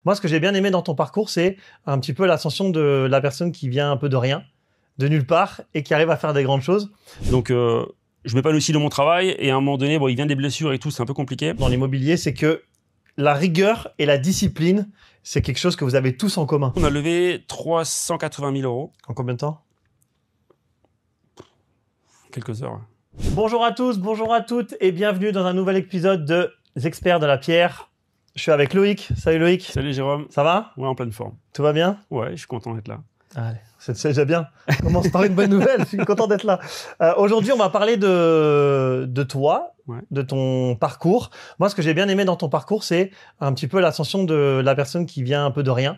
Moi, ce que j'ai bien aimé dans ton parcours, c'est un petit peu l'ascension de la personne qui vient un peu de rien, de nulle part, et qui arrive à faire des grandes choses. Donc, je m'épanouis dans mon travail, et à un moment donné, bon, il vient des blessures et tout, c'est un peu compliqué. Dans l'immobilier, c'est que la rigueur et la discipline, c'est quelque chose que vous avez tous en commun. On a levé 380 000 euros. En combien de temps? Quelques heures. Bonjour à tous, bonjour à toutes, et bienvenue dans un nouvel épisode de Experts de la Pierre. Je suis avec Loïc. Salut Loïc. Salut Jérôme. Ça va? Ouais, en pleine forme. Tout va bien? Ouais, je suis content d'être là. Allez, c'est déjà bien. On commence par une bonne nouvelle. Je suis content d'être là. Aujourd'hui, on va parler de toi, Ouais. de ton parcours. Moi, ce que j'ai bien aimé dans ton parcours, c'est un petit peu l'ascension de la personne qui vient un peu de rien,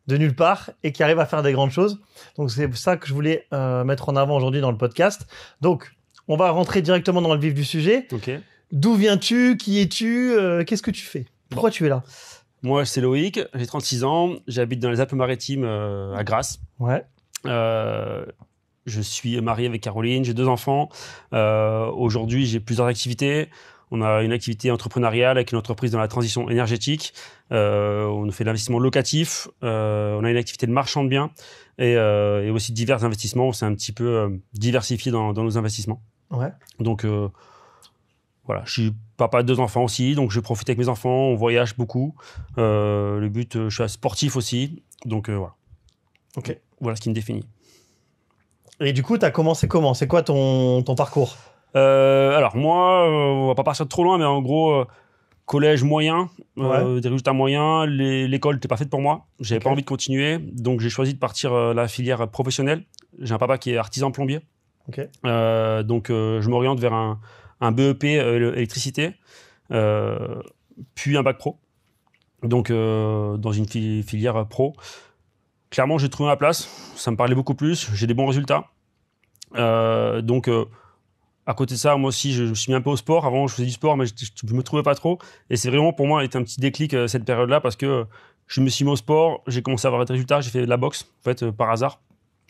de nulle part, et qui arrive à faire des grandes choses. Donc, c'est ça que je voulais mettre en avant aujourd'hui dans le podcast. Donc, on va rentrer directement dans le vif du sujet. Ok. D'où viens-tu? Qui es-tu? Qu'est-ce que tu fais? Pourquoi tu es là? Moi, c'est Loïc, j'ai 36 ans, j'habite dans les Alpes-Maritimes à Grasse. Ouais. Je suis marié avec Caroline, j'ai 2 enfants. Aujourd'hui, j'ai plusieurs activités. On a une activité entrepreneuriale avec une entreprise dans la transition énergétique. On fait de l'investissement locatif. On a une activité de marchand de biens et aussi divers investissements. On s'est un petit peu diversifié dans nos investissements. Ouais. Donc, voilà, je suis papa de 2 enfants aussi, donc je profite avec mes enfants, on voyage beaucoup. Le but, je suis sportif aussi, donc voilà. Ok. Voilà ce qui me définit. Et du coup, tu as commencé comment? C'est quoi ton parcours? Alors moi, on va pas partir de trop loin, mais en gros, collège moyen, Ouais. des résultats moyens, l'école n'était pas faite pour moi, j'avais Ok. pas envie de continuer, donc j'ai choisi de partir la filière professionnelle. J'ai un papa qui est artisan plombier, Ok. donc je m'oriente vers un BEP électricité, puis un bac pro, donc dans une filière pro. Clairement, j'ai trouvé ma place, ça me parlait beaucoup plus, j'ai des bons résultats. Donc, à côté de ça, moi aussi, je me suis mis un peu au sport. Avant, je faisais du sport, mais je me trouvais pas trop. Et c'est vraiment, pour moi, été un petit déclic cette période-là, parce que je me suis mis au sport, j'ai commencé à avoir des résultats, j'ai fait de la boxe, en fait, par hasard.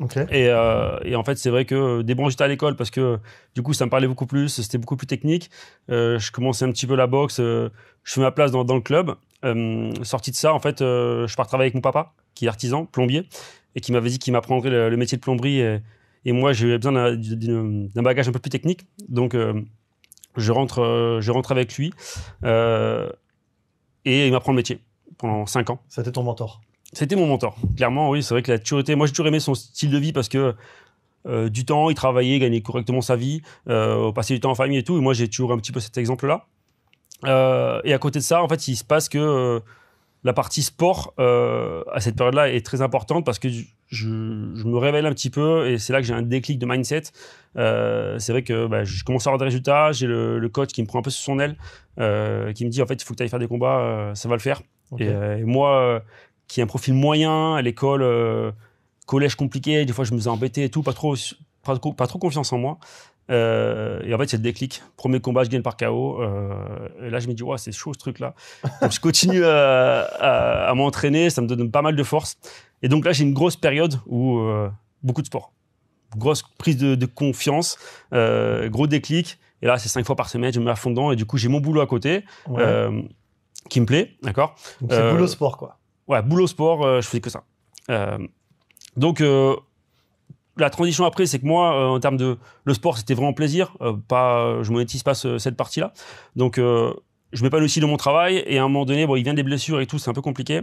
Ok. Et en fait, c'est vrai que des bons résultats à l'école, parce que du coup, ça me parlait beaucoup plus, c'était beaucoup plus technique. Je commençais un petit peu la boxe, je fais ma place dans le club. Sorti de ça, en fait, je pars travailler avec mon papa, qui est artisan, plombier, et qui m'avait dit qu'il m'apprendrait le métier de plomberie. Et moi, j'ai besoin d'un bagage un peu plus technique. Donc, je rentre avec lui, et il m'apprend le métier pendant 5 ans. C'était ton mentor. C'était mon mentor. Clairement, oui, c'est vrai qu'il a toujours été. Moi, j'ai toujours aimé son style de vie parce que du temps, il travaillait, il gagnait correctement sa vie, passait du temps en famille et tout. Et moi, j'ai toujours un petit peu cet exemple-là. Et à côté de ça, en fait, il se passe que la partie sport à cette période-là est très importante parce que je me révèle un petit peu et c'est là que j'ai un déclic de mindset. C'est vrai que je commence à avoir des résultats. J'ai le coach qui me prend un peu sous son aile, qui me dit en fait, il faut que tu ailles faire des combats, ça va le faire. Okay. Et moi, qui ai un profil moyen à l'école, collège compliqué, des fois je me faisais embêter et tout, pas trop confiance en moi. Et en fait, c'est le déclic. Premier combat, je gagne par KO. Et là, je me dis, ouais, c'est chaud ce truc-là. Donc, je continue à m'entraîner, ça me donne pas mal de force. Et donc là, j'ai une grosse période où beaucoup de sport. Grosse prise de confiance, gros déclic. Et là, c'est 5 fois par semaine, je me mets à fond dedans. Et du coup, j'ai mon boulot à côté qui me plaît, d'accord. Donc, c'est boulot sport, quoi. Ouais, boulot sport, je faisais que ça. Donc, la transition après, c'est que moi, en termes de le sport, c'était vraiment plaisir. Je monétise pas cette partie-là. Donc, je m'épanouis dans mon travail. Et à un moment donné, bon, il vient des blessures et tout, c'est un peu compliqué.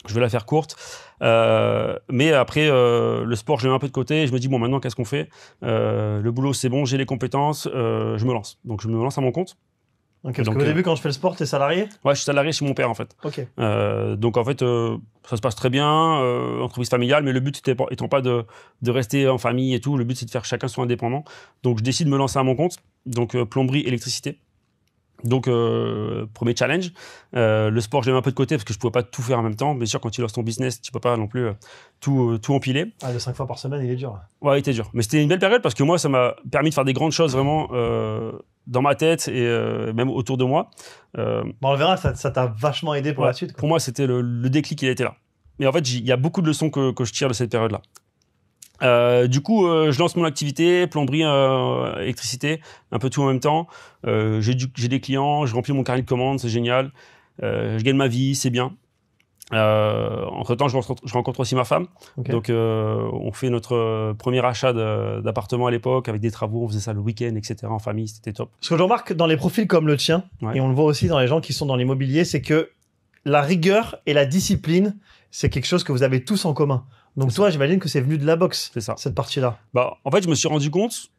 Je vais la faire courte. Mais après, le sport, je le mets un peu de côté. Et je me dis, bon, maintenant, qu'est-ce qu'on fait? Le boulot, c'est bon, j'ai les compétences, je me lance. Donc, je me lance à mon compte. Okay, parce qu'au début, quand je fais le sport, t'es salarié? Ouais, je suis salarié chez mon père, en fait. Ok. Donc, en fait, ça se passe très bien, entreprise familiale, mais le but étant pas de rester en famille et tout. Le but, c'est de faire que chacun soit indépendant. Donc, je décide de me lancer à mon compte. Donc, plomberie, électricité. Donc, premier challenge. Le sport, je l'ai mis un peu de côté parce que je pouvais pas tout faire en même temps. Bien sûr, quand tu lances ton business, tu peux pas non plus tout empiler. Ah, le 5 fois par semaine, il est dur. Ouais, il était dur. Mais c'était une belle période parce que moi, ça m'a permis de faire des grandes choses vraiment dans ma tête et même autour de moi. Bon, on verra, ça t'a vachement aidé pour la suite, quoi. Pour moi, c'était le déclic, il était là. Mais en fait, il y a beaucoup de leçons que je tire de cette période-là. Du coup, je lance mon activité, plomberie, électricité, un peu tout en même temps. J'ai des clients, je remplis mon carnet de commandes, c'est génial. Je gagne ma vie, c'est bien. Entre-temps, je rencontre aussi ma femme. Ok. Donc, on fait notre premier achat d'appartement à l'époque avec des travaux. On faisait ça le week-end, etc. En famille, c'était top. Ce que je remarque dans les profils comme le tien, Ouais. et on le voit aussi dans les gens qui sont dans l'immobilier, c'est que la rigueur et la discipline, c'est quelque chose que vous avez tous en commun. Donc C'est toi, j'imagine que c'est venu de la boxe, C'est ça. cette partie-là. Bah, en fait, je me suis rendu compte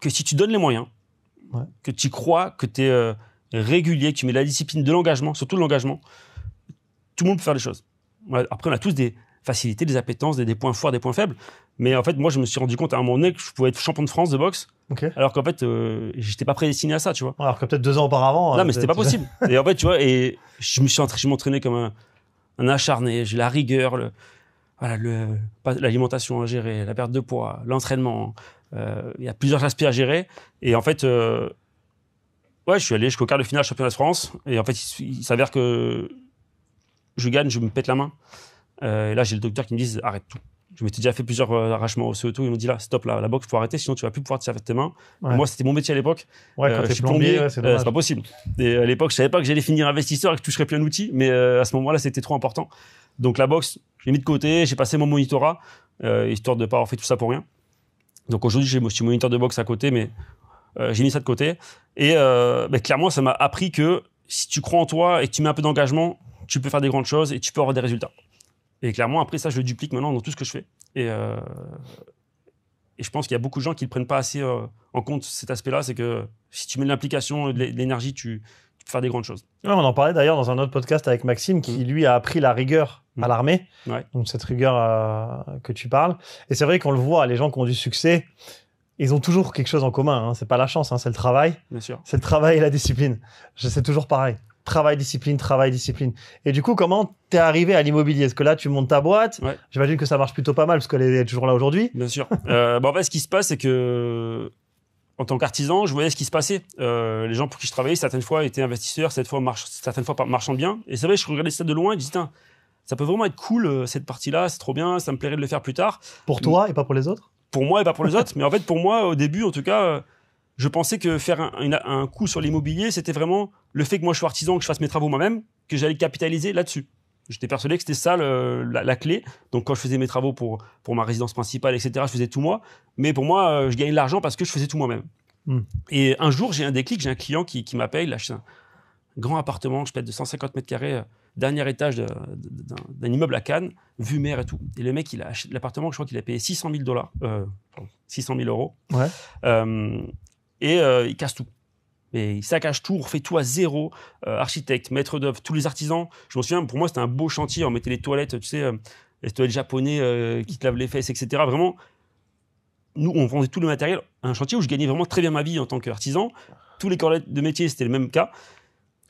que si tu donnes les moyens, Ouais. que tu crois, que tu es régulier, que tu mets de la discipline, de l'engagement, surtout de l'engagement, tout le monde peut faire les choses. Ouais, après, on a tous des facilités, des appétences, des points forts, des points faibles. Mais en fait, moi, je me suis rendu compte à un moment donné que je pouvais être champion de France de boxe, Ok. alors qu'en fait, j'étais pas prédestiné à ça, tu vois. Alors que peut-être 2 ans auparavant. Non, mais c'était pas possible. Et en fait, tu vois, et je m'entraînais comme un acharné. J'ai la rigueur, l'alimentation à gérer, la perte de poids, l'entraînement. Il y a plusieurs aspects à gérer. Et en fait, ouais, je suis allé jusqu'au quart de finale championnat de France. Et en fait, il s'avère que je gagne, je me pète la main. Et là, j'ai le docteur qui me dit arrête tout. Je m'étais déjà fait plusieurs arrachements osseux et tout. Il me dit là, stop, la boxe, faut arrêter, sinon tu vas plus pouvoir te servir de tes mains. Ouais. Moi, c'était mon métier à l'époque. Ouais, quand Je t'es suis plombier, ouais, c'est dommage. c'est pas possible. Et à l'époque, je savais pas que j'allais finir investisseur et que je toucherais plus un outil, mais à ce moment-là, c'était trop important. Donc la boxe, je l'ai mis de côté, j'ai passé mon monitorat, histoire de pas avoir fait tout ça pour rien. Donc aujourd'hui, je suis moniteur de boxe à côté, mais j'ai mis ça de côté. Et clairement, ça m'a appris que si tu crois en toi et que tu mets un peu d'engagement, tu peux faire des grandes choses et tu peux avoir des résultats. Et clairement, après ça, je le duplique maintenant dans tout ce que je fais. Et je pense qu'il y a beaucoup de gens qui ne prennent pas assez en compte cet aspect-là, c'est que si tu mets de l'implication, de l'énergie, tu peux faire des grandes choses. Ouais, on en parlait d'ailleurs dans un autre podcast avec Maxime qui, lui, a appris la rigueur à l'armée. Ouais. Donc, cette rigueur que tu parles. Et c'est vrai qu'on le voit, les gens qui ont du succès, ils ont toujours quelque chose en commun. Hein. C'est pas la chance, hein, c'est le travail. Bien sûr. C'est le travail et la discipline. C'est toujours pareil. Travail, discipline, travail, discipline. Et du coup, comment t'es arrivé à l'immobilier? Est-ce que là, tu montes ta boîte? Ouais. J'imagine que ça marche plutôt pas mal parce qu'elle est toujours là aujourd'hui. Bien sûr. En fait, ce qui se passe, c'est que en tant qu'artisan, je voyais ce qui se passait. Les gens pour qui je travaillais, certaines fois étaient investisseurs, certaines fois marchands de biens. Et c'est vrai, je regardais ça de loin et je disais, ça peut vraiment être cool, cette partie-là, c'est trop bien, ça me plairait de le faire plus tard. Pour toi et pas pour les autres? Pour moi et pas pour les autres. Mais en fait, pour moi, au début, en tout cas, je pensais que faire un coup sur l'immobilier, c'était vraiment le fait que moi je sois artisan, que je fasse mes travaux moi-même, que j'allais capitaliser là-dessus. J'étais persuadé que c'était ça la clé. Donc quand je faisais mes travaux pour ma résidence principale, etc., je faisais tout moi. Mais pour moi, je gagnais de l'argent parce que je faisais tout moi-même. Et un jour, j'ai un déclic, j'ai un client qui m'appelle, il achète un grand appartement, je pète de 150 mètres carrés, dernier étage d'un immeuble à Cannes, vue mer et tout. Et le mec, il a acheté l'appartement, je crois qu'il a payé 600 000 euros. Ouais. Il casse tout. Et il saccage tout, on refait tout à zéro. Architecte, maître d'œuvre, tous les artisans. Je me souviens, pour moi, c'était un beau chantier. On mettait les toilettes, tu sais, les toilettes japonais qui te lavent les fesses, etc. Vraiment, nous, on vendait tout le matériel. Un chantier où je gagnais vraiment très bien ma vie en tant qu'artisan. Tous les corps de métier, c'était le même cas.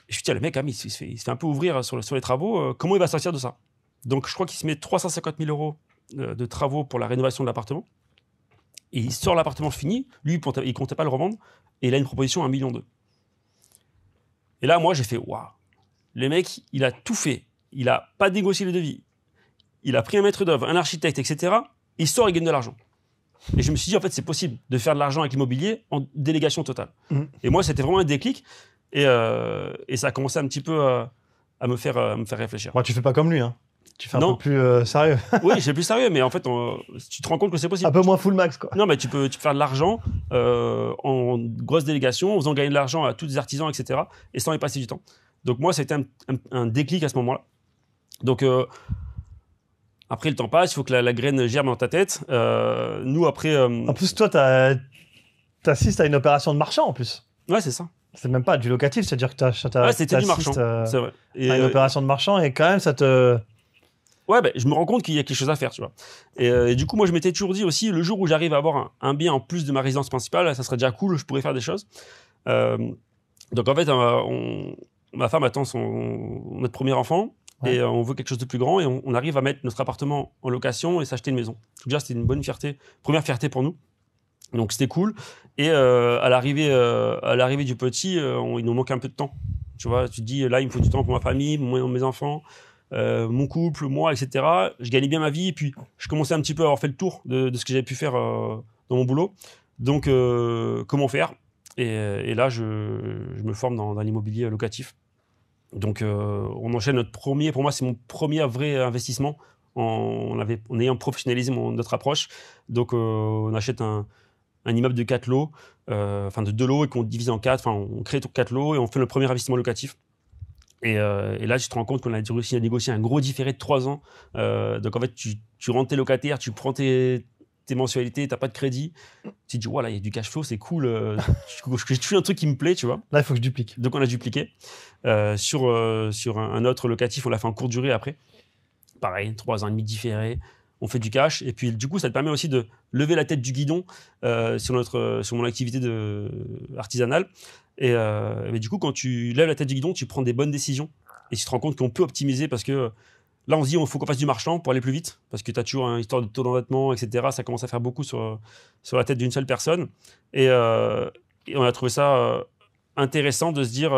Et je me suis dit, le mec, il se fait un peu ouvrir sur les travaux. Comment il va sortir de ça? Donc, je crois qu'il se met 350 000 euros de travaux pour la rénovation de l'appartement. Et il sort l'appartement fini. Lui, il comptait pas le revendre. Et il a une proposition à 1,2 million. Et là, moi, j'ai fait, waouh. Le mec, il a tout fait. Il n'a pas négocié les devis. Il a pris un maître d'œuvre, un architecte, etc. Il sort et gagne de l'argent. Et je me suis dit, en fait, c'est possible de faire de l'argent avec l'immobilier en délégation totale. Et moi, c'était vraiment un déclic. Et ça a commencé un petit peu à me faire réfléchir. Moi, tu fais pas comme lui, hein. Tu fais un Non. peu plus sérieux. Oui, j'ai plus sérieux, mais en fait, tu te rends compte que c'est possible. Un peu moins full max, quoi. Non, mais tu peux faire de l'argent en grosse délégation, en faisant gagner de l'argent à tous les artisans, etc. Et sans y passer du temps. Donc moi, ça a été un déclic à ce moment-là. Donc après, le temps passe, il faut que la graine germe dans ta tête. Nous, après... En plus, toi, t'assistes à une opération de marchand, en plus. Ouais, c'est ça. C'est même pas du locatif, c'est-à-dire que Ouais, c'était du marchand, c'est vrai. Et une opération de marchand, et quand même, ça te... Ouais, je me rends compte qu'il y a quelque chose à faire, tu vois. Et du coup, moi, je m'étais toujours dit aussi, le jour où j'arrive à avoir un bien en plus de ma résidence principale, ça serait déjà cool, je pourrais faire des choses. Donc, en fait, ma femme attend notre premier enfant, ouais. Et on veut quelque chose de plus grand, et on arrive à mettre notre appartement en location et s'acheter une maison. Donc, déjà, c'était une bonne fierté, première fierté pour nous. Donc, c'était cool. Et à l'arrivée du petit, il nous manque un peu de temps. Tu vois, tu te dis, là, il me faut du temps pour ma famille, mes enfants. Mon couple, moi, etc. Je gagnais bien ma vie et puis je commençais un petit peu à avoir fait le tour de ce que j'avais pu faire dans mon boulot. Donc, comment faire? Et là, je me forme dans l'immobilier locatif. Donc, on enchaîne notre premier. Pour moi, c'est mon premier vrai investissement en ayant professionnalisé notre approche. Donc, on achète un immeuble de 4 lots, enfin de 2 lots et qu'on divise en 4. Enfin, on crée 4 lots et on fait le premier investissement locatif. Et là, tu te rends compte qu'on a réussi à négocier un gros différé de 3 ans. Donc, en fait, tu rentres tes locataires, tu prends tes mensualités, tu n'as pas de crédit. Tu te dis, voilà, il y a du cash flow, c'est cool. Je touche un truc qui me plaît, tu vois. Là, il faut que je duplique. Donc, on a dupliqué. Sur un autre locatif, on l'a fait en courte durée après. Pareil, 3 ans et demi différé. On fait du cash. Et puis, du coup, ça te permet aussi de lever la tête du guidon sur mon activité artisanale. Mais du coup, quand tu lèves la tête du guidon, tu prends des bonnes décisions. Et tu te rends compte qu'on peut optimiser parce que là, on se dit il faut qu'on fasse du marchand pour aller plus vite. Parce que tu as toujours une histoire de taux d'endettement, etc. Ça commence à faire beaucoup sur la tête d'une seule personne. Et on a trouvé ça intéressant de se dire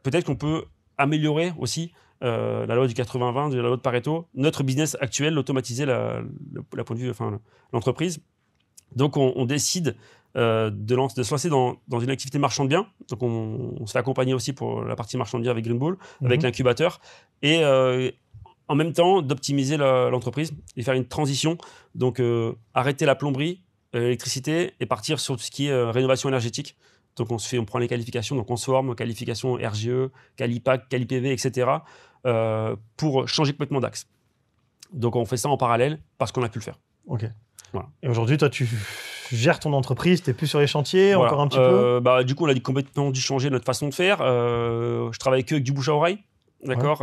peut-être qu'on peut améliorer aussi la loi du 80-20, la loi de Pareto, notre business actuel, l'automatiser la point de vue, enfin, l'entreprise. Donc, on décide de se lancer dans une activité marchand de biens. Donc, on se fait accompagner aussi pour la partie marchand de biens avec Green Bull, avec l'incubateur. Et en même temps, d'optimiser l'entreprise et faire une transition. Donc, arrêter la plomberie, l'électricité et partir sur tout ce qui est rénovation énergétique. Donc, on prend les qualifications, donc on se forme, qualification RGE, Qualipac, Quali-PV, etc. Pour changer complètement d'axe. Donc, on fait ça en parallèle parce qu'on a pu le faire. Ok. Voilà. Et aujourd'hui, toi, tu gères ton entreprise, tu n'es plus sur les chantiers, voilà. encore un petit peu Du coup, on a complètement dû changer notre façon de faire. Je travaille avec du bouche à oreille, d'accord,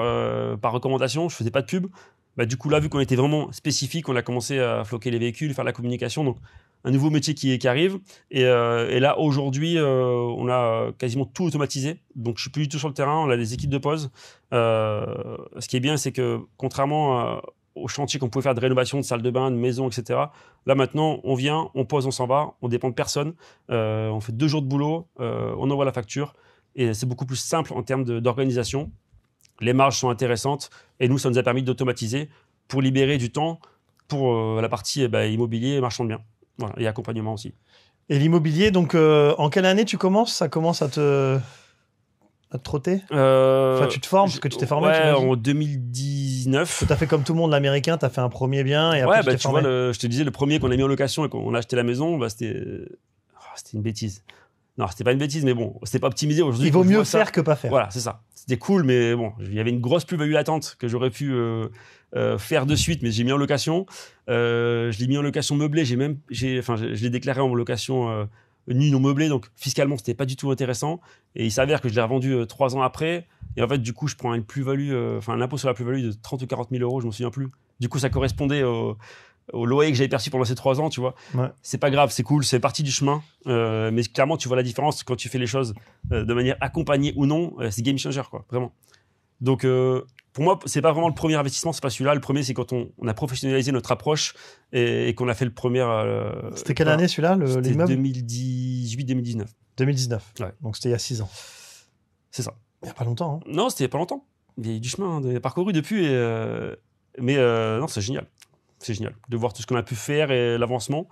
par recommandation. Je ne faisais pas de pub. Du coup, là, vu qu'on était vraiment spécifique, on a commencé à floquer les véhicules, faire la communication. Donc, un nouveau métier qui arrive. Et là, aujourd'hui, on a quasiment tout automatisé. Donc, je ne suis plus du tout sur le terrain. On a des équipes de pause. Ce qui est bien, c'est que contrairement au chantier qu'on pouvait faire de rénovation de salle de bain, de maison, etc., là, maintenant, on vient, on pose, on s'en va. On ne dépend de personne. On fait 2 jours de boulot. On envoie la facture. Et c'est beaucoup plus simple en termes d'organisation. Les marges sont intéressantes. Et nous, ça nous a permis d'automatiser pour libérer du temps pour la partie immobilier et marchand de biens. Voilà, et accompagnement aussi. Et l'immobilier, donc en quelle année tu commences? Ça commence à te trotter? Enfin, tu te formes parce que tu t'es formé? Ouais, en 2019. Tu as fait comme tout le monde, l'américain, tu as fait un premier bien et après tu t'es formé. Je te disais, le premier qu'on a mis en location et qu'on a acheté la maison, c'était une bêtise. Non, c'était pas une bêtise, mais bon, c'était pas optimisé aujourd'hui. Il vaut mieux faire que pas faire. Voilà, c'est ça. C'était cool, mais bon, il y avait une grosse plus-value latente que j'aurais pu faire de suite, mais j'ai mis en location. Je l'ai mis en location meublée. Je l'ai déclaré en location nue non meublée, donc fiscalement, c'était pas du tout intéressant. Et il s'avère que je l'ai revendu 3 ans après. Et en fait, du coup, je prends une plus-value, un impôt sur la plus-value de 30 ou 40 000 euros, je me souviens plus. Du coup, ça correspondait au loyer que j'avais perçu pendant ces 3 ans, tu vois. Ouais. C'est pas grave, c'est cool, c'est partie du chemin. Mais clairement, tu vois la différence quand tu fais les choses de manière accompagnée ou non. C'est game changer, quoi, vraiment. Donc, pour moi, c'est pas vraiment le premier investissement, c'est pas celui-là. Le premier, c'est quand on a professionnalisé notre approche et qu'on a fait le premier. C'était quelle année celui-là, l'immeuble? 2018-2019. 2019. Ouais. Donc c'était il y a 6 ans. C'est ça. Il n'y a pas longtemps. Hein. Non, c'était il y a pas longtemps. Il y a eu du chemin parcouru depuis. Mais non, c'est génial. C'est génial de voir tout ce qu'on a pu faire et l'avancement.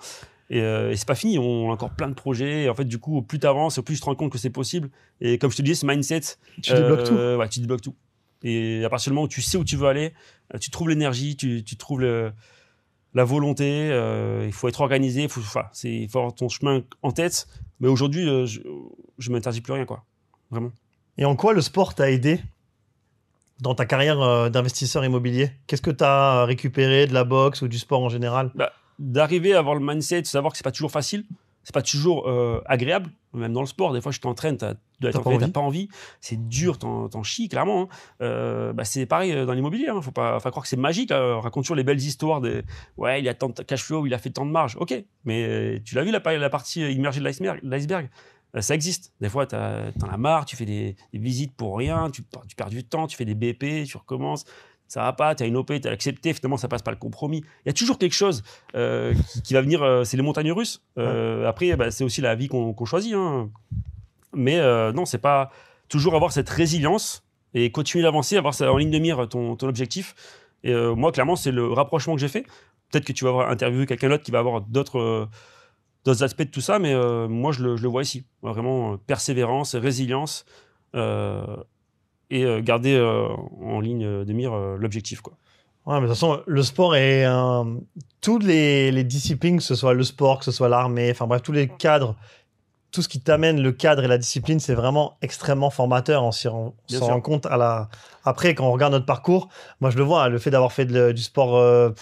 Et c'est pas fini, on a encore plein de projets. Et en fait, du coup, plus tu avances, plus tu te rends compte que c'est possible. Et comme je te disais, ce mindset. Tu débloques tout. Ouais, tu débloques tout. Et à partir du moment où tu sais où tu veux aller, tu trouves l'énergie, tu trouves la volonté. Il faut être organisé, il faut avoir ton chemin en tête. Mais aujourd'hui, je m'interdis plus rien, quoi. Vraiment. Et en quoi le sport t'a aidé dans ta carrière d'investisseur immobilier? Qu'est-ce que tu as récupéré de la boxe ou du sport en général? D'arriver à avoir le mindset, de savoir que c'est pas toujours facile, c'est pas toujours agréable, même dans le sport. Des fois, je t'entraîne, t'as pas envie, c'est dur, t'en chies clairement. Hein. C'est pareil dans l'immobilier. Hein. Faut pas croire que c'est magique. On raconte toujours les belles histoires ouais, il a tant de cash flow, il a fait tant de marge. Ok, mais tu l'as vu la partie immergée de l'iceberg. Ça existe. Des fois, t'en as marre, tu fais des visites pour rien, tu perds du temps, tu fais des BP, tu recommences. Ça va pas, tu as une OP, tu as accepté, finalement ça passe pas le compromis. Il y a toujours quelque chose qui va venir, c'est les montagnes russes. Après, c'est aussi la vie qu'on choisit. Hein. Mais non, c'est pas toujours avoir cette résilience et continuer d'avancer, avoir ça en ligne de mire ton objectif. Et moi, clairement, c'est le rapprochement que j'ai fait. Peut-être que tu vas avoir interviewé quelqu'un d'autre qui va avoir d'autres aspects de tout ça, mais moi, je le vois ici. Vraiment, persévérance, résilience. et garder en ligne de mire l'objectif, quoi. Ouais, mais de toute façon, le sport est toutes les disciplines, que ce soit le sport, que ce soit l'armée, enfin bref, tous les cadres, tout ce qui t'amène le cadre et la discipline, c'est vraiment extrêmement formateur. On s'en rend compte après, quand on regarde notre parcours. Moi, je le vois, le fait d'avoir fait du sport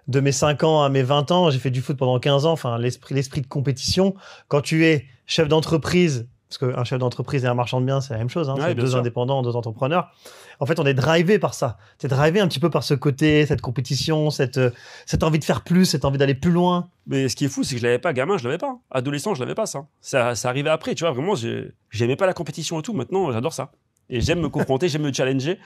de mes 5 ans à mes 20 ans, j'ai fait du foot pendant 15 ans, enfin, l'esprit de compétition. Quand tu es chef d'entreprise, parce qu'un chef d'entreprise et un marchand de biens, c'est la même chose, hein, c'est deux indépendants, deux entrepreneurs. En fait, on est drivé par ça. Tu es drivé un petit peu par ce côté, cette compétition, cette envie de faire plus, cette envie d'aller plus loin. Mais ce qui est fou, c'est que je l'avais pas. Gamin, je l'avais pas. Adolescent, je l'avais pas, ça. Ça arrivait après, tu vois. Vraiment, j'aimais pas la compétition et tout. Maintenant, j'adore ça. Et j'aime me confronter, j'aime me challenger.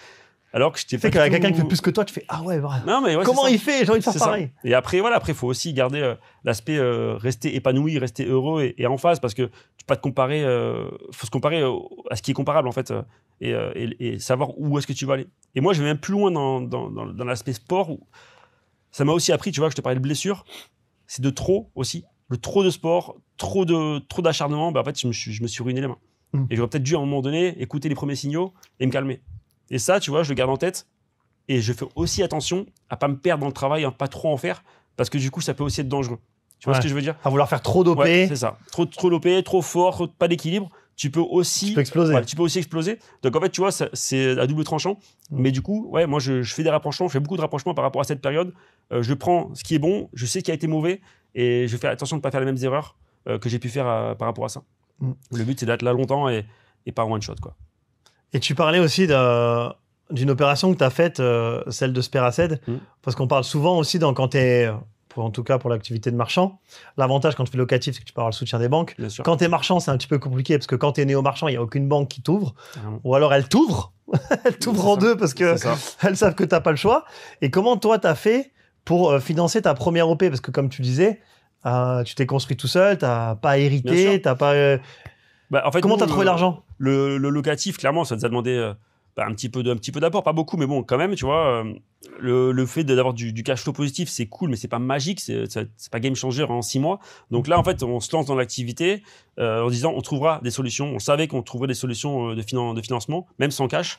Alors que j'étais pas. C'est qu'il y a quelqu'un qui fait plus que toi, tu fais ah ouais, bah, non, mais ouais, comment il fait? J'ai envie de faire pareil. Et après, voilà, après, faut aussi garder l'aspect rester épanoui, rester heureux et en phase, parce que tu peux pas te comparer. Faut se comparer à ce qui est comparable en fait, et savoir où est-ce que tu vas aller. Et moi, je vais même plus loin dans l'aspect sport. Où ça m'a aussi appris, tu vois, que je te parlais de blessures. C'est de trop aussi, le trop de sport, trop d'acharnement. Bah, en fait, je me suis ruiné les mains. Et j'aurais peut-être dû à un moment donné écouter les premiers signaux et me calmer. Et ça, tu vois, je le garde en tête. Et je fais aussi attention à pas me perdre dans le travail, à pas trop en faire, parce que du coup, ça peut aussi être dangereux. Tu vois ce que je veux dire? À vouloir faire trop dopé. Ouais, c'est ça. Trop dopé, trop fort, pas d'équilibre. Tu peux aussi exploser. Ouais, tu peux aussi exploser. Donc en fait, tu vois, c'est à double tranchant. Mais du coup, ouais, moi, je fais des rapprochements. Je fais beaucoup de rapprochements par rapport à cette période. Je prends ce qui est bon, je sais ce qui a été mauvais, et je fais attention de ne pas faire les mêmes erreurs que j'ai pu faire par rapport à ça. Le but, c'est d'être là longtemps et pas one shot, quoi. Et tu parlais aussi d'une opération que tu as faite, celle de Speraced, parce qu'on parle souvent aussi quand tu es, en tout cas pour l'activité de marchand, l'avantage quand tu fais locatif, c'est que tu peux avoir le soutien des banques. Quand tu es marchand, c'est un petit peu compliqué, parce que quand tu es néo-marchand, il n'y a aucune banque qui t'ouvre, ou alors elle t'ouvre, en deux, parce qu'elles savent que tu n'as pas le choix. Et comment toi, tu as fait pour financer ta première OP? Parce que comme tu disais, tu t'es construit tout seul, tu n'as pas hérité, tu n'as pas... en fait, comment tu as trouvé l'argent? Le locatif, clairement, ça nous a demandé un petit peu d'apport, pas beaucoup, mais bon, quand même, tu vois, le fait d'avoir du cash flow positif, c'est cool, mais c'est pas magique, c'est pas game changer en 6 mois. Donc là, en fait, on se lance dans l'activité en disant, on trouvera des solutions. On savait qu'on trouverait des solutions de financement, même sans cash.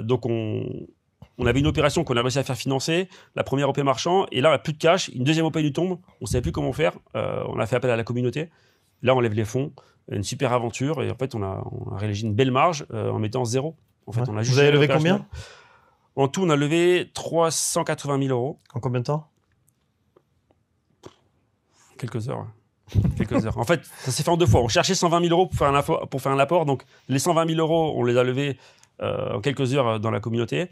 Donc on avait une opération qu'on a réussi à faire financer, la première OP marchand, et là, on n'a plus de cash, une deuxième OP nous tombe, on savait plus comment faire, on a fait appel à la communauté. Là, on lève les fonds, une super aventure, et en fait, on a réalisé une belle marge en mettant 0. En fait, on a juste vous avez levé combien? En tout, on a levé 380 000 euros. En combien de temps? Quelques heures. Quelques heures. En fait, ça s'est fait en 2 fois. On cherchait 120 000 euros pour faire un apport. Donc, les 120 000 euros, on les a levés en quelques heures dans la communauté.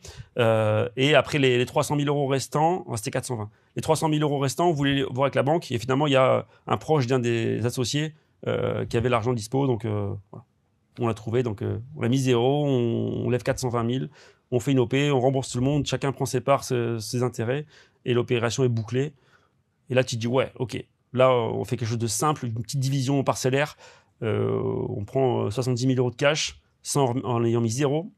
Et après, les 300 000 euros restants, c'était 420. Les 300 000 euros restants, on voulait voir avec la banque. Et finalement, il y a un proche d'un des associés qui avait l'argent dispo. Donc, voilà. On l'a trouvé, donc on a mis 0, on lève 420 000, on fait une OP, on rembourse tout le monde, chacun prend ses parts, ses intérêts, et l'opération est bouclée. Et là, tu te dis, ouais, ok, là, on fait quelque chose de simple, une petite division parcellaire, on prend 70 000 euros de cash, en ayant mis 0.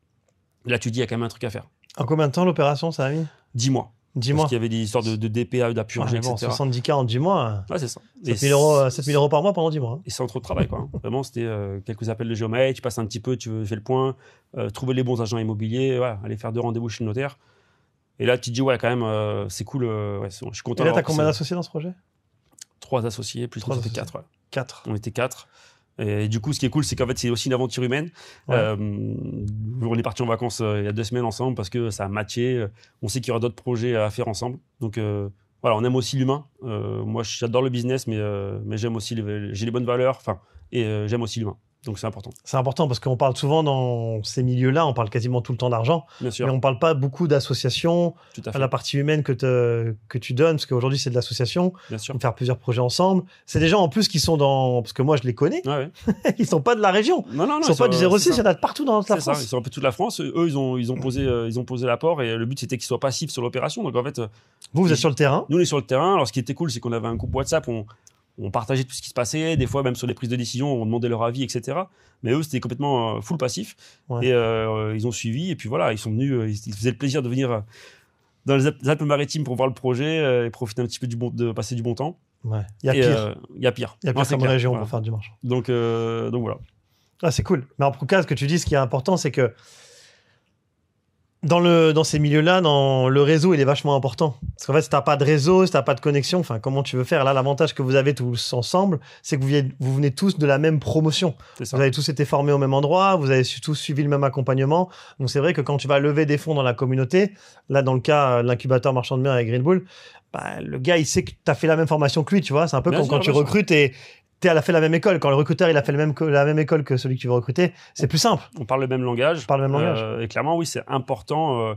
Et là, tu te dis, il y a quand même un truc à faire. En combien de temps l'opération, ça a mis? 10 mois. 10 mois. Parce qu'il y avait des histoires de DPA, d'apurger, etc. 70K en 10 mois. Ouais, c'est ça. 7 000 euros par mois pendant 10 mois. Et sans trop de travail, quoi. Vraiment, c'était quelques appels de géomètre, tu passes un petit peu, tu fais le point, trouver les bons agents immobiliers, ouais, aller faire 2 rendez-vous chez le notaire. Et là, tu te dis, ouais, quand même, c'est cool, ouais, je suis content. Et là, t'as combien d'associés dans ce projet? 3 associés, plus 3 associés. 4, ouais. 4. On était 4. Et du coup, ce qui est cool, c'est qu'en fait, c'est aussi une aventure humaine. Ouais. On est partis en vacances il y a 2 semaines ensemble parce que ça a matché. On sait qu'il y aura d'autres projets à faire ensemble. Donc, voilà, on aime aussi l'humain. Moi, j'adore le business, mais j'aime aussi j'ai les bonnes valeurs. Et j'aime aussi l'humain. Donc, c'est important. C'est important parce qu'on parle souvent dans ces milieux-là, on parle quasiment tout le temps d'argent. Bien sûr. Mais on ne parle pas beaucoup d'associations, la partie humaine que tu donnes, parce qu'aujourd'hui, c'est de l'association. Bien sûr. On faire plusieurs projets ensemble. C'est des gens, en plus, qui sont dans... Parce que moi, je les connais. Ah ouais. Ils ne sont pas de la région. Non. Ils ne sont pas du 06, il y en a partout dans toute la France. Ça. Ils sont un peu toute la France. Eux, ils ont posé l'apport et le but, c'était qu'ils soient passifs sur l'opération. Donc, en fait... Vous êtes sur le terrain. Nous, on est sur le terrain. Alors, ce qui était cool, c'est qu'on avait un groupe WhatsApp. On partageait tout ce qui se passait, des fois même sur les prises de décision, on demandait leur avis, etc. Mais eux, c'était complètement full passif. Ouais. Et ils ont suivi, et puis voilà, ils sont venus, ils faisaient le plaisir de venir dans les Alpes-Maritimes pour voir le projet et profiter un petit peu de passer du bon temps. Ouais. Il y a pire. Il y a pire. Il y a pire comme région pour faire du marchand. Donc voilà. Ah, c'est cool. Mais en tout cas, ce que tu dis, ce qui est important, c'est que Dans ces milieux-là, le réseau, il est vachement important. Parce qu'en fait, si t'as pas de réseau, si t'as pas de connexion, enfin, comment tu veux faire? Là, l'avantage que vous avez tous ensemble, c'est que vous venez tous de la même promotion. C'est ça. Vous avez tous été formés au même endroit, vous avez tous suivi le même accompagnement. Donc, c'est vrai que quand tu vas lever des fonds dans la communauté, là, dans le cas de l'incubateur marchand de biens avec Green Bull, bah, le gars, il sait que t'as fait la même formation que lui, tu vois. C'est un peu Bien comme sûr, quand tu bien sûr. recrutes et elle a fait la même école. Quand le recruteur, il a fait la même école que celui que tu veux recruter, c'est plus simple. On parle le même langage. On parle le même langage. Et clairement, oui, c'est important.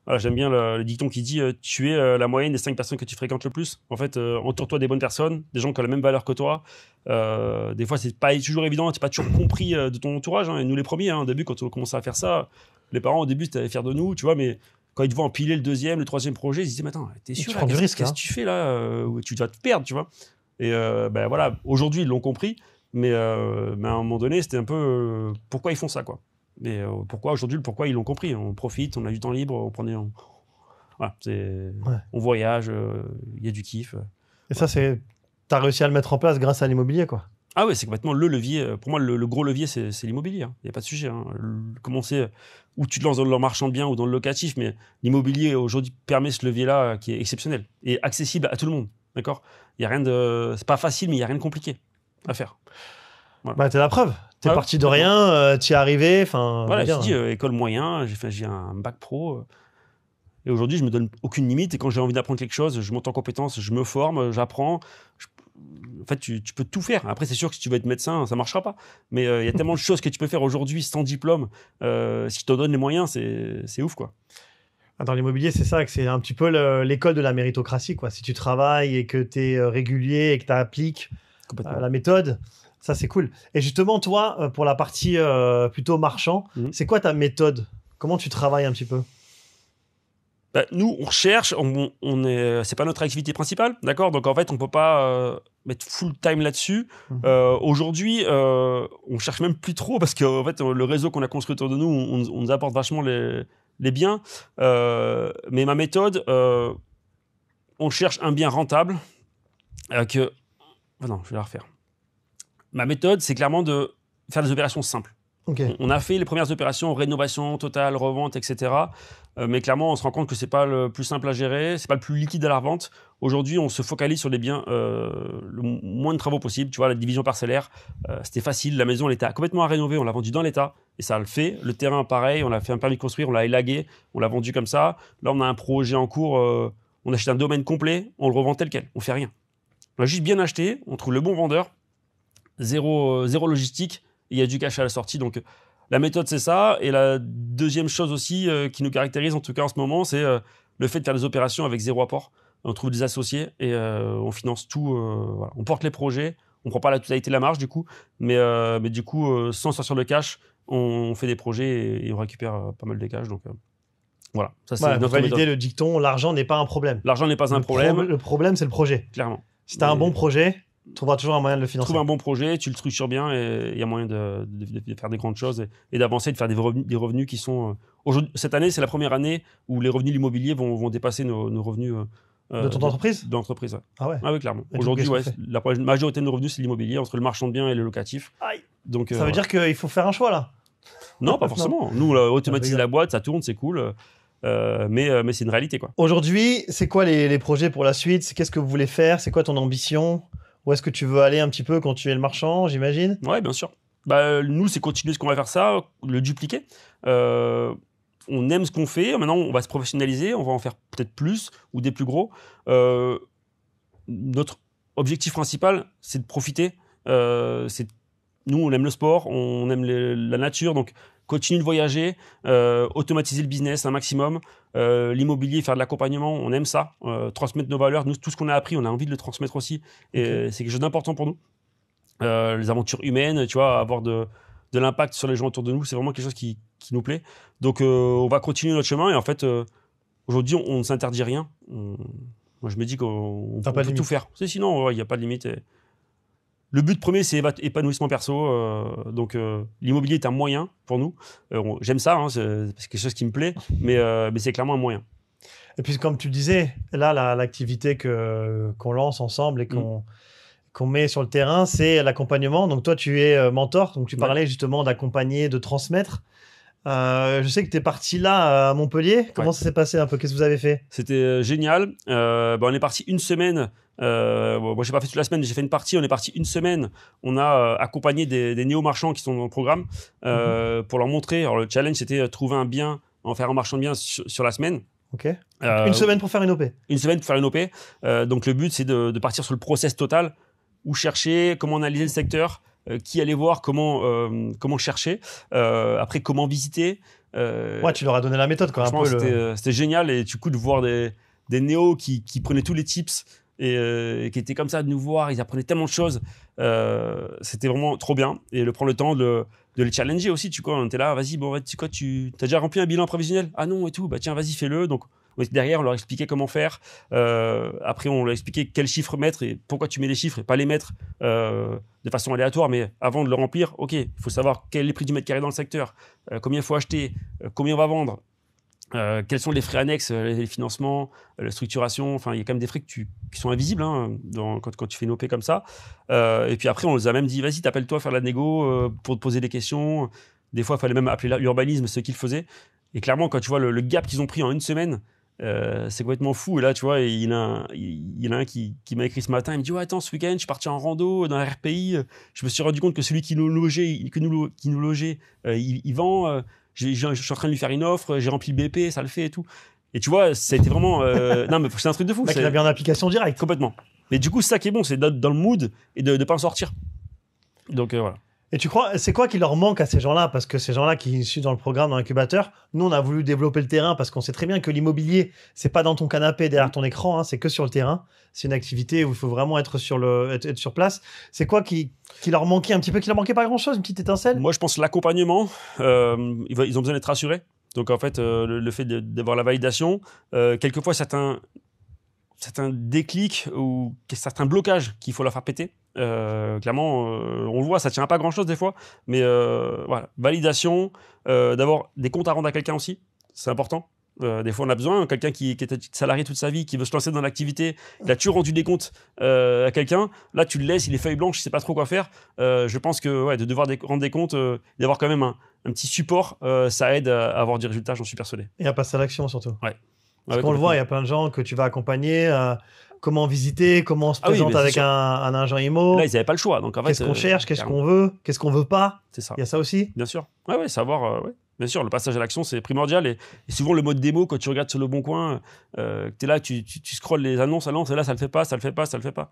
Voilà, j'aime bien le dicton qui dit tu es la moyenne des 5 personnes que tu fréquentes le plus. En fait, entoure-toi des bonnes personnes, des gens qui ont la même valeur que toi. Des fois, c'est pas toujours évident, c'est pas toujours compris de ton entourage. Hein. Et nous, les premiers, hein, au début, quand on commençait à faire ça, les parents, au début, étaient fiers de nous, tu vois, mais quand ils te voient empiler le deuxième, le troisième projet, ils se disaient, mais attends, t'es sûr, Tu prends du risque, qu'est-ce hein. que tu fais là tu vas te perdre, tu vois. Et ben voilà, aujourd'hui, ils l'ont compris, mais à un moment donné, c'était un peu pourquoi ils font ça, quoi. Mais pourquoi aujourd'hui, pourquoi ils l'ont compris. On profite, on a du temps libre, voilà, on voyage, il y a du kiff. Et ça, t'as réussi à le mettre en place grâce à l'immobilier, quoi. Ah ouais, c'est complètement le levier. Pour moi, le gros levier, c'est l'immobilier. Il n'y a pas de sujet. Hein. Commencer où tu te lances dans le marchand de biens ou dans le locatif, mais l'immobilier aujourd'hui permet ce levier-là qui est exceptionnel et accessible à tout le monde. D'accord. Il y a rien de, c'est pas facile, mais il y a rien de compliqué à faire. Voilà. Bah, t'es la preuve. T'es parti de rien, t'y es arrivé. Enfin, voilà, je dis école moyen, j'ai un bac pro. Et aujourd'hui, je me donne aucune limite. Et quand j'ai envie d'apprendre quelque chose, je monte en compétence, je me forme, j'apprends. En fait, tu peux tout faire. Après, c'est sûr que si tu veux être médecin, ça ne marchera pas. Mais il y a tellement de choses que tu peux faire aujourd'hui sans diplôme. Si tu te donnes les moyens, c'est ouf, quoi. Dans l'immobilier, c'est ça, que c'est un petit peu l'école de la méritocratie, quoi. Si tu travailles et que tu es régulier et que tu appliques la méthode, ça, c'est cool. Et justement, toi, pour la partie plutôt marchand, c'est quoi ta méthode? Comment tu travailles un petit peu? Bah, nous, on recherche, c'est pas notre activité principale, d'accord? Donc en fait, on peut pas mettre full time là-dessus. Aujourd'hui, on cherche même plus trop parce que en fait, le réseau qu'on a construit autour de nous, on nous apporte vachement les biens. Mais ma méthode, on cherche un bien rentable que. Oh non, je vais la refaire. Ma méthode, c'est clairement de faire des opérations simples. Okay. On a fait les premières opérations, rénovation totale, revente, etc. Mais clairement, on se rend compte que c'est pas le plus simple à gérer, c'est pas le plus liquide à la revente. Aujourd'hui, on se focalise sur les biens, le moins de travaux possible. Tu vois, la division parcellaire, c'était facile. La maison, elle était complètement à rénover. On l'a vendue dans l'état et ça le fait. Le terrain, pareil. On a fait un permis de construire, on l'a élagué, on l'a vendu comme ça. Là, on a un projet en cours. On achète un domaine complet, on le revend tel quel. On fait rien. On a juste bien acheté. On trouve le bon vendeur. Zéro logistique. Il y a du cash à la sortie. Donc, la méthode, c'est ça. Et la deuxième chose aussi qui nous caractérise, en tout cas en ce moment, c'est le fait de faire des opérations avec zéro apport. On trouve des associés et on finance tout. Voilà. On porte les projets. On ne prend pas la totalité de la marge, du coup. Mais du coup, sans sortir le cash, on fait des projets et on récupère pas mal de cash. Donc, voilà. Ça, c'est notre valider méthode. le dicton, l'argent n'est pas un problème. L'argent n'est pas un problème. Le problème, c'est le projet. Clairement. Si tu as un bon projet, tu trouveras toujours un moyen de le financer. Trouve un bon projet, tu le structures bien et il y a moyen de faire des grandes choses et d'avancer, de faire des revenus qui sont... cette année, c'est la première année où les revenus de l'immobilier vont dépasser nos revenus... de ton entreprise? D'entreprise, ouais. Ah ouais? Ah oui, clairement. Et aujourd'hui, la majorité de nos revenus, c'est l'immobilier, entre le marchand de biens et le locatif. Aïe. Donc, ça veut dire qu'il faut faire un choix, là? Non, pas forcément. Nous, on automatise la boîte, ça tourne, c'est cool. Mais c'est une réalité, quoi. Aujourd'hui, c'est quoi les projets pour la suite? Qu'est-ce que vous voulez faire? C'est quoi ton ambition? Où est-ce que tu veux aller un petit peu quand tu es le marchand, j'imagine? Ouais, bien sûr. Bah, nous, c'est continuer ce qu'on va faire ça, le dupliquer. On aime ce qu'on fait. Maintenant, on va se professionnaliser. On va en faire peut-être plus ou des plus gros. Notre objectif principal, c'est de profiter. Nous, on aime le sport, on aime la nature. Donc, continuer de voyager, automatiser le business un maximum, l'immobilier, faire de l'accompagnement, on aime ça, transmettre nos valeurs. Nous, tout ce qu'on a appris, on a envie de le transmettre aussi. Et c'est quelque chose d'important pour nous. Les aventures humaines, tu vois, avoir de l'impact sur les gens autour de nous, c'est vraiment quelque chose qui nous plaît. Donc, on va continuer notre chemin. Et en fait, aujourd'hui, on ne s'interdit rien. Moi, je me dis qu'on peut tout faire. Sinon, il n'y a pas de limite. Le but premier, c'est épanouissement perso. Donc, l'immobilier est un moyen pour nous. J'aime ça, hein, c'est quelque chose qui me plaît, mais c'est clairement un moyen. Et puis, comme tu le disais, là, l'activité qu'on lance ensemble et qu'on met sur le terrain, c'est l'accompagnement. Donc, toi, tu es mentor. Donc, tu parlais justement d'accompagner, de transmettre. Je sais que tu es parti là à Montpellier. Comment ça s'est passé un peu? Qu'est-ce que vous avez fait? C'était génial. On est parti une semaine. Moi, j'ai pas fait toute la semaine, j'ai fait une partie. On est parti une semaine. On a accompagné des néo-marchands qui sont dans le programme pour leur montrer. Alors, le challenge, c'était trouver un bien, en faire un marchand de biens sur la semaine. Ok. Une semaine pour faire une OP. Une semaine pour faire une OP. Donc, le but, c'est de partir sur le process total, où chercher, comment analyser le secteur, qui aller voir, comment chercher, après comment visiter. Ouais, tu leur as donné la méthode quand même. C'était génial, et du coup de voir des néos qui prenaient tous les tips et qui étaient comme ça de nous voir, ils apprenaient tellement de choses. C'était vraiment trop bien, et prendre le temps de les challenger aussi. On était là, vas-y, bon, tu as déjà rempli un bilan prévisionnel? Ah non, et tout, bah tiens, vas-y, fais-le. Donc derrière, on leur expliquait comment faire. Après, on leur expliquait quels chiffres mettre et pourquoi tu mets les chiffres et pas les mettre de façon aléatoire. Mais avant de le remplir, ok, il faut savoir quel est le prix du mètre carré dans le secteur, combien il faut acheter, combien on va vendre, quels sont les frais annexes, les financements, la structuration. Enfin, il y a quand même des frais qui sont invisibles quand tu fais une OP comme ça. Et puis après, on les a même dit, vas-y, t'appelles-toi faire la négo pour te poser des questions. Des fois, il fallait même appeler l'urbanisme, ce qu'ils faisaient. Et clairement, quand tu vois le gap qu'ils ont pris en une semaine, c'est complètement fou. Et là, tu vois, il y en a un qui m'a écrit ce matin. Il me dit, ouais, attends, ce week-end, je suis parti en rando dans la RPI. Je me suis rendu compte que celui qui nous logeait, il vend. Je suis en train de lui faire une offre. J'ai rempli le BP, ça le fait et tout. Et tu vois, ça a été vraiment. Non, mais c'est un truc de fou. Il a bien en application directe. Complètement. Mais du coup, c'est ça qui est bon, c'est d'être dans le mood et de ne pas en sortir. Donc voilà. Et tu crois, c'est quoi qui leur manque à ces gens-là? Parce que ces gens-là qui sont dans le programme, dans l'incubateur, nous, on a voulu développer le terrain parce qu'on sait très bien que l'immobilier, c'est pas dans ton canapé derrière ton écran, c'est que sur le terrain. C'est une activité où il faut vraiment être sur place. C'est quoi qui leur manquait un petit peu, qui leur manquait pas grand-chose, une petite étincelle? Moi, je pense l'accompagnement. Ils ont besoin d'être rassurés. Donc, en fait, le fait d'avoir la validation, quelquefois, certains déclics ou certains blocages qu'il faut leur faire péter. Clairement, on le voit, ça tient à pas grand chose des fois, mais voilà, validation, d'avoir des comptes à rendre à quelqu'un aussi, c'est important. Des fois, on a besoin, quelqu'un qui était salarié toute sa vie, qui veut se lancer dans l'activité, il a toujours rendu des comptes à quelqu'un, là tu le laisses, il est feuille blanche, il sait pas trop quoi faire. Je pense que de devoir rendre des comptes, d'avoir quand même un petit support, ça aide à avoir du résultat, j'en suis persuadé. Et à passer à l'action surtout. Ouais. Parce qu'on le voit, il y a plein de gens que tu vas accompagner. Comment visiter, comment on se présente avec un agent IMO. Là, ils n'avaient pas le choix. Donc, en fait, qu'est-ce qu'on cherche, qu'est-ce qu'on veut, qu'est-ce qu'on veut pas. C'est ça. Il y a ça aussi. Bien sûr. Ouais, savoir. Ouais. Bien sûr, le passage à l'action, c'est primordial. Et souvent, le mode démo, quand tu regardes sur Le Bon Coin, tu es là, tu scrolles les annonces, et là, ça le fait pas, ça le fait pas, ça le fait pas.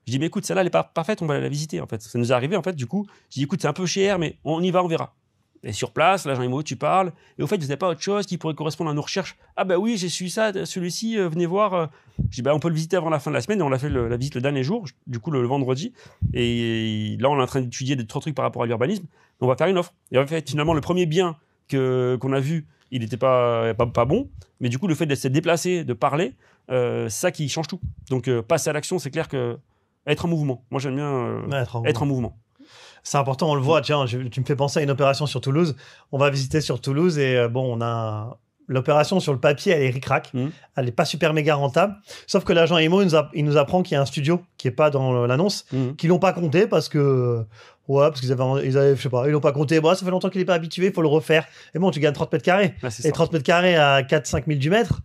Je dis, mais écoute, celle-là, elle est pas parfaite, on va la visiter, en fait. Ça nous est arrivé, en fait, du coup. Je dis, écoute, c'est un peu cher, mais on y va, on verra. Et sur place, l'agent IMO, tu parles. Et au fait, vous n'avez pas autre chose qui pourrait correspondre à nos recherches? Ah bah oui, j'ai su ça, celui-ci, venez voir. Je dis, on peut le visiter avant la fin de la semaine. Et on a fait la visite le dernier jour, du coup le vendredi. Et là, on est en train d'étudier des trois trucs par rapport à l'urbanisme. On va faire une offre. Et en fait, finalement, le premier bien qu'on a vu, il n'était pas bon. Mais du coup, le fait de se déplacer, de parler, c'est ça qui change tout. Donc, passer à l'action, c'est clair que être en mouvement. Moi, j'aime bien être en mouvement. C'est important, on le voit. Tiens, tu me fais penser à une opération sur Toulouse. On va visiter sur Toulouse et on a l'opération sur le papier, elle est ric-rac. Elle n'est pas super méga rentable. Sauf que l'agent IMO, il nous apprend qu'il y a un studio qui n'est pas dans l'annonce, qu'ils l'ont pas compté parce que qu'ils avaient, je sais pas, ils l'ont pas compté. Bon, ça fait longtemps qu'il n'est pas habitué, il faut le refaire. Et bon, tu gagnes 30 mètres carrés. Ah, et 30 mètres carrés à 4-5 000 du mètre.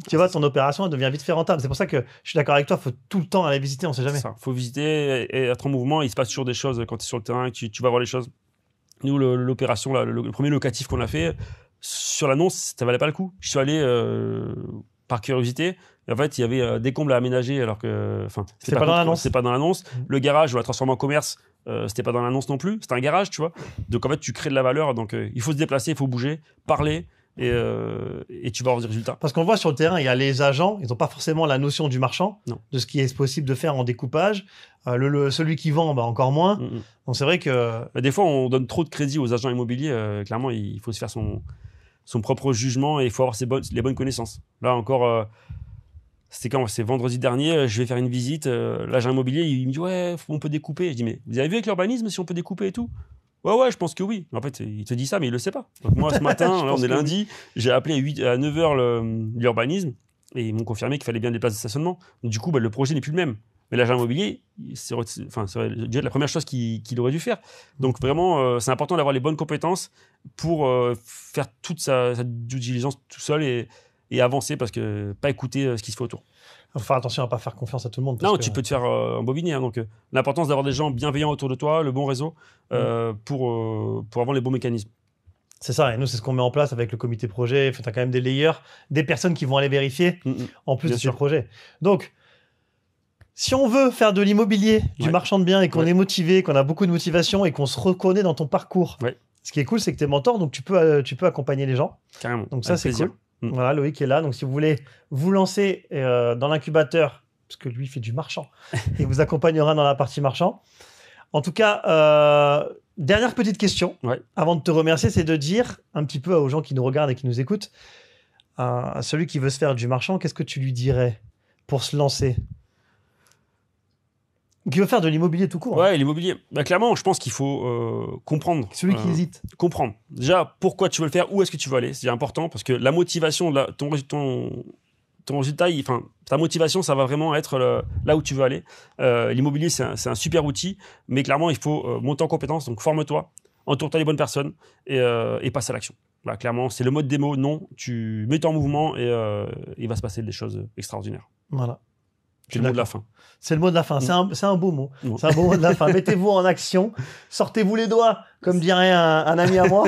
Tu vois, ton opération elle devient vite fait rentable. C'est pour ça que je suis d'accord avec toi, il faut tout le temps aller visiter, on ne sait jamais. Il faut visiter et être en mouvement. Il se passe toujours des choses quand tu es sur le terrain, tu vas voir les choses. Nous, l'opération, le premier locatif qu'on a fait, sur l'annonce, ça valait pas le coup. Je suis allé par curiosité. Et en fait, il y avait des combles à aménager alors que. C'était pas dans l'annonce. C'était pas dans l'annonce. Le garage, on l'a transformé en commerce. C'était pas dans l'annonce non plus. C'était un garage, tu vois. Donc en fait, tu crées de la valeur. Donc il faut se déplacer, il faut bouger, parler. Et tu vas avoir des résultats. Parce qu'on voit sur le terrain, il y a les agents, ils n'ont pas forcément la notion du marchand, de ce qui est possible de faire en découpage. Celui qui vend, encore moins. Donc c'est vrai que... Des fois, on donne trop de crédit aux agents immobiliers. Clairement, il faut se faire son propre jugement et il faut avoir les bonnes connaissances. Là encore, c'est vendredi dernier, je vais faire une visite. L'agent immobilier, il me dit « Ouais, on peut découper. » Je dis « Mais vous avez vu avec l'urbanisme si on peut découper et tout ?» Ouais, je pense que oui. En fait, il te dit ça, mais il le sait pas. Donc moi, ce matin, là, on est lundi, j'ai appelé à 9h l'urbanisme et ils m'ont confirmé qu'il fallait bien des places de stationnement. Donc, du coup, le projet n'est plus le même. Mais l'agent immobilier, c'est déjà la première chose qu'il aurait dû faire. Donc vraiment, c'est important d'avoir les bonnes compétences pour faire toute sa due diligence tout seul et avancer, parce que pas écouter ce qui se fait autour. Il faut faire attention à ne pas faire confiance à tout le monde. Non, tu peux te faire embobiner. Hein, donc, l'importance d'avoir des gens bienveillants autour de toi, le bon réseau, pour avoir les bons mécanismes. C'est ça, et nous, c'est ce qu'on met en place avec le comité projet. Tu as quand même des layers, des personnes qui vont aller vérifier en plus de ce projet. Donc, si on veut faire de l'immobilier, du marchand de biens, et qu'on est motivé, qu'on a beaucoup de motivation et qu'on se reconnaît dans ton parcours, ce qui est cool, c'est que tu es mentor, donc tu peux accompagner les gens. Carrément. Donc ça, c'est cool. Voilà, Loïc est là. Donc si vous voulez vous lancer dans l'incubateur, parce que lui fait du marchand, il vous accompagnera dans la partie marchand. En tout cas, dernière petite question, avant de te remercier, c'est de dire un petit peu aux gens qui nous regardent et qui nous écoutent, à celui qui veut se faire du marchand, qu'est-ce que tu lui dirais pour se lancer? Qui veut faire de l'immobilier tout court. Ouais, l'immobilier. Bah, clairement, je pense qu'il faut comprendre. Celui qui hésite. Comprendre. Déjà, pourquoi tu veux le faire, où est-ce que tu veux aller. C'est important, parce que la motivation, ton résultat, ta motivation, ça va vraiment être là où tu veux aller. L'immobilier, c'est un super outil, mais clairement, il faut monter en compétences. Donc, forme-toi, entoure-toi des bonnes personnes et passe à l'action. Bah, clairement, c'est le mode démo. Non, tu mets-toi en mouvement et il va se passer des choses extraordinaires. Voilà. C'est le mot de la fin. C'est le mot de la fin. C'est un beau mot. C'est un beau mot de la fin. Mettez-vous en action. Sortez-vous les doigts, comme dirait un ami à moi,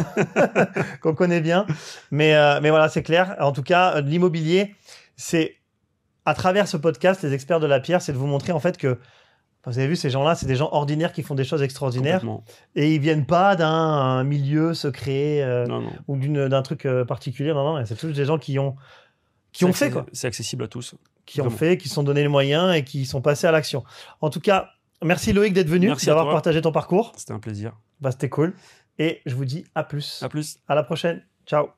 qu'on connaît bien. Mais voilà, c'est clair. En tout cas, l'immobilier, c'est, à travers ce podcast, les experts de la pierre, c'est de vous montrer en fait que, vous avez vu, ces gens-là, c'est des gens ordinaires qui font des choses extraordinaires. Et ils viennent pas d'un milieu secret ou d'un truc particulier. Non, c'est tous des gens qui ont fait, quoi. C'est accessible à tous. Qui ont fait, qui se sont donné les moyens et qui sont passés à l'action. En tout cas, merci Loïc d'être venu, d'avoir partagé ton parcours. C'était un plaisir. C'était cool. Et je vous dis à plus. À plus. À la prochaine. Ciao.